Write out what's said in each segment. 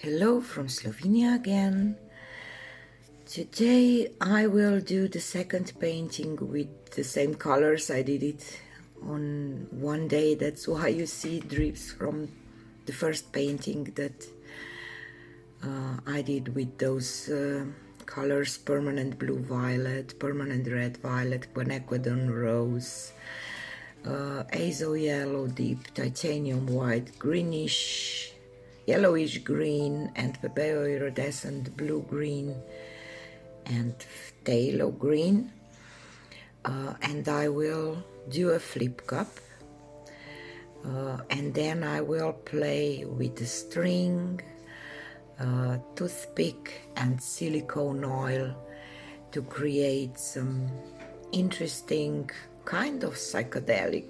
Hello from Slovenia again. Today I will do the second painting with the same colors. I did it on one day, that's why you see drips from the first painting that I did with those colors: permanent blue violet, permanent red violet, quinacridone rose, azo yellow, deep titanium white, greenish, yellowish green, and pepeo iridescent blue green and phthalo green. And I will do a flip cup, and then I will play with the string, toothpick and silicone oil to create some interesting, kind of psychedelic,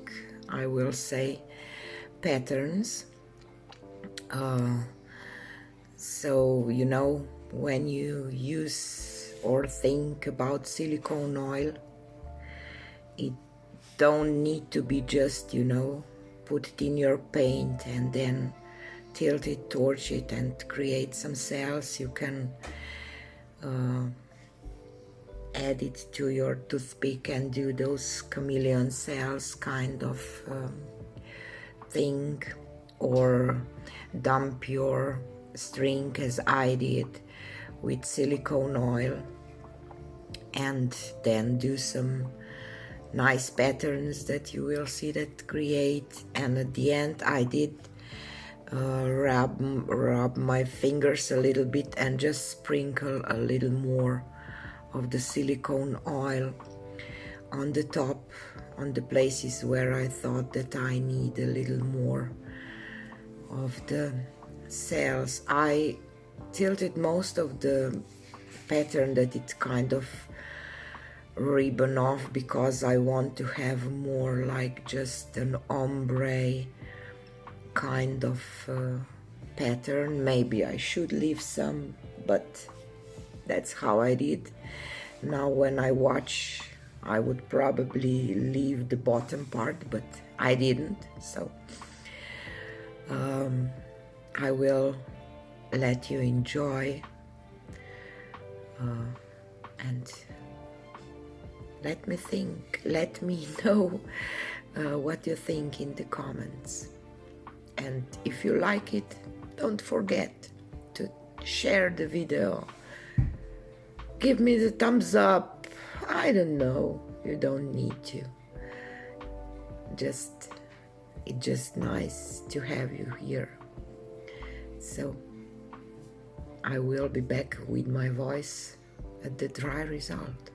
I will say, patterns. So you know, when you use or think about silicone oil, it don't need to be just, you know, put it in your paint and then tilt it, torch it and create some cells. You can add it to your toothpick and do those chameleon cells kind of thing, or dump your string as I did with silicone oil and then do some nice patterns that you will see that create. And at the end I did rub my fingers a little bit and just sprinkle a little more of the silicone oil on the top, on the places where I thought that I need a little more of the cells. I tilted most of the pattern that it kind of ribbon off because I want to have more like just an ombre kind of pattern. Maybe I should leave some, but that's how I did. Now when I watch, I would probably leave the bottom part, but I didn't, so I will let you enjoy and let me know what you think in the comments. And if you like it, don't forget to share the video. Give me the thumbs up. I don't know, you don't need to. It's just nice to have you here. So I will be back with my voice at the dry result.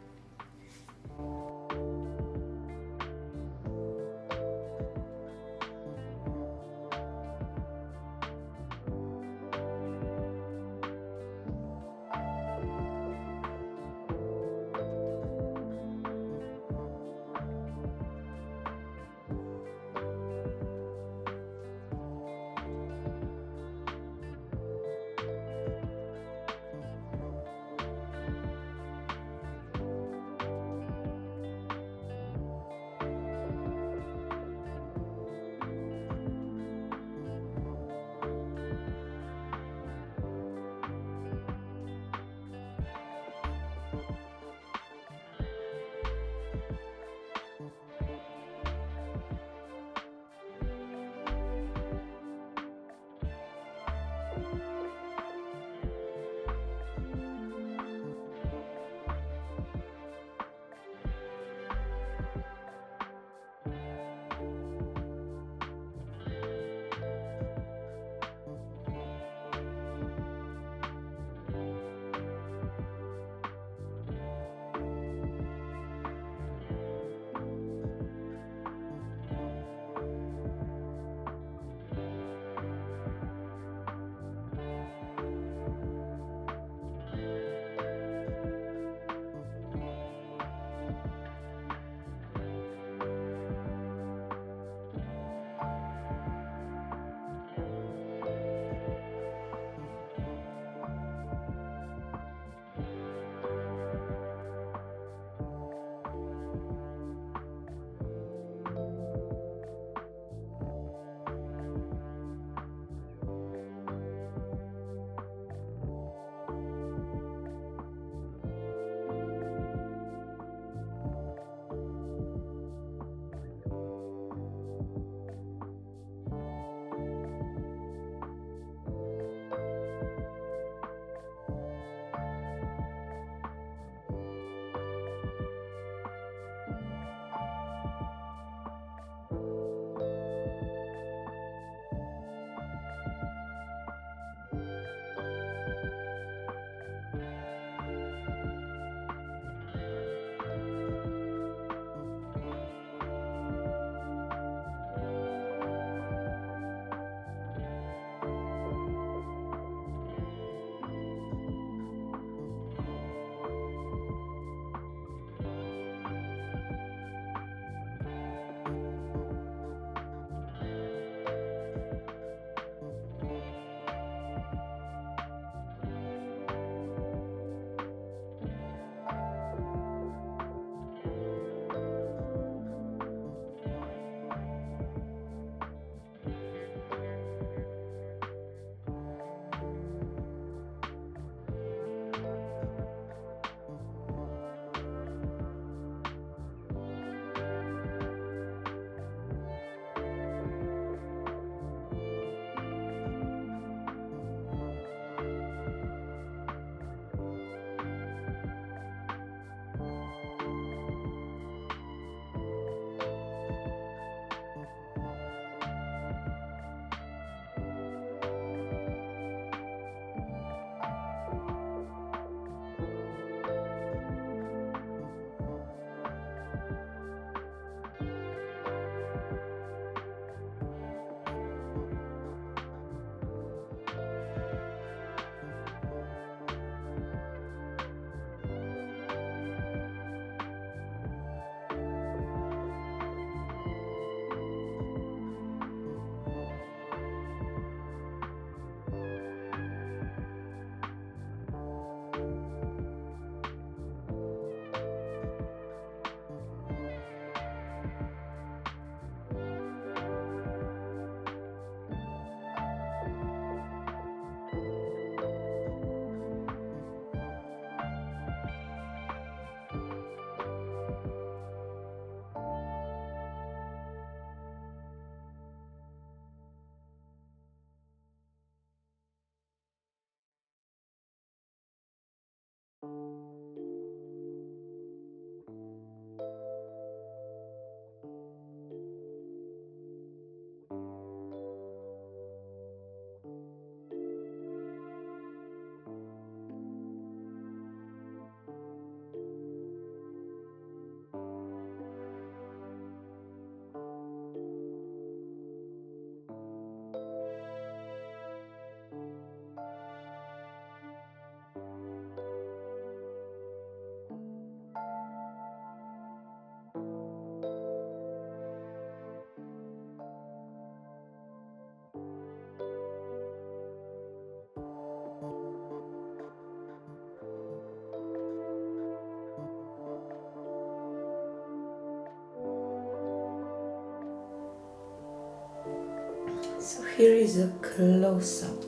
here is a close-up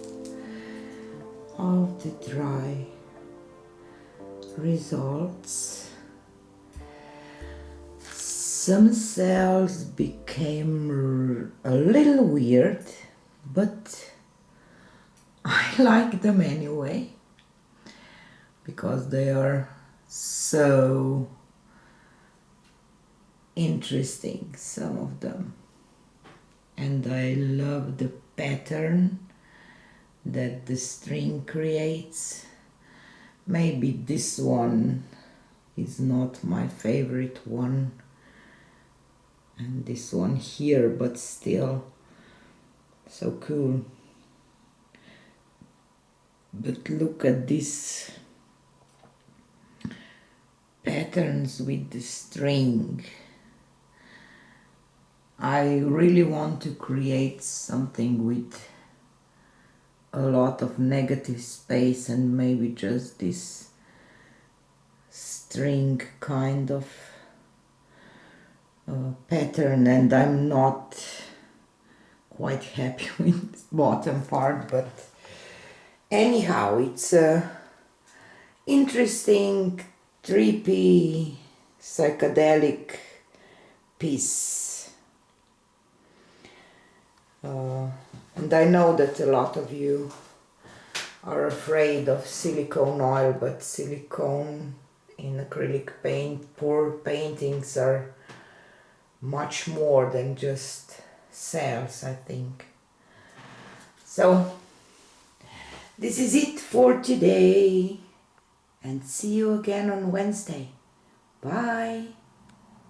of the dry results. Some cells became a little weird, but I like them anyway, because they are so interesting, some of them. And I love the pattern that the string creates. Maybe this one is not my favorite one, and this one here, but still so cool. But look at these patterns with the string. I really want to create something with a lot of negative space and maybe just this string kind of pattern, and I'm not quite happy with this bottom part, but anyhow, it's a interesting, trippy, psychedelic piece. And I know that a lot of you are afraid of silicone oil, but silicone in acrylic paint, pour paintings are much more than just cells, I think. So this is it for today, and see you again on Wednesday. Bye.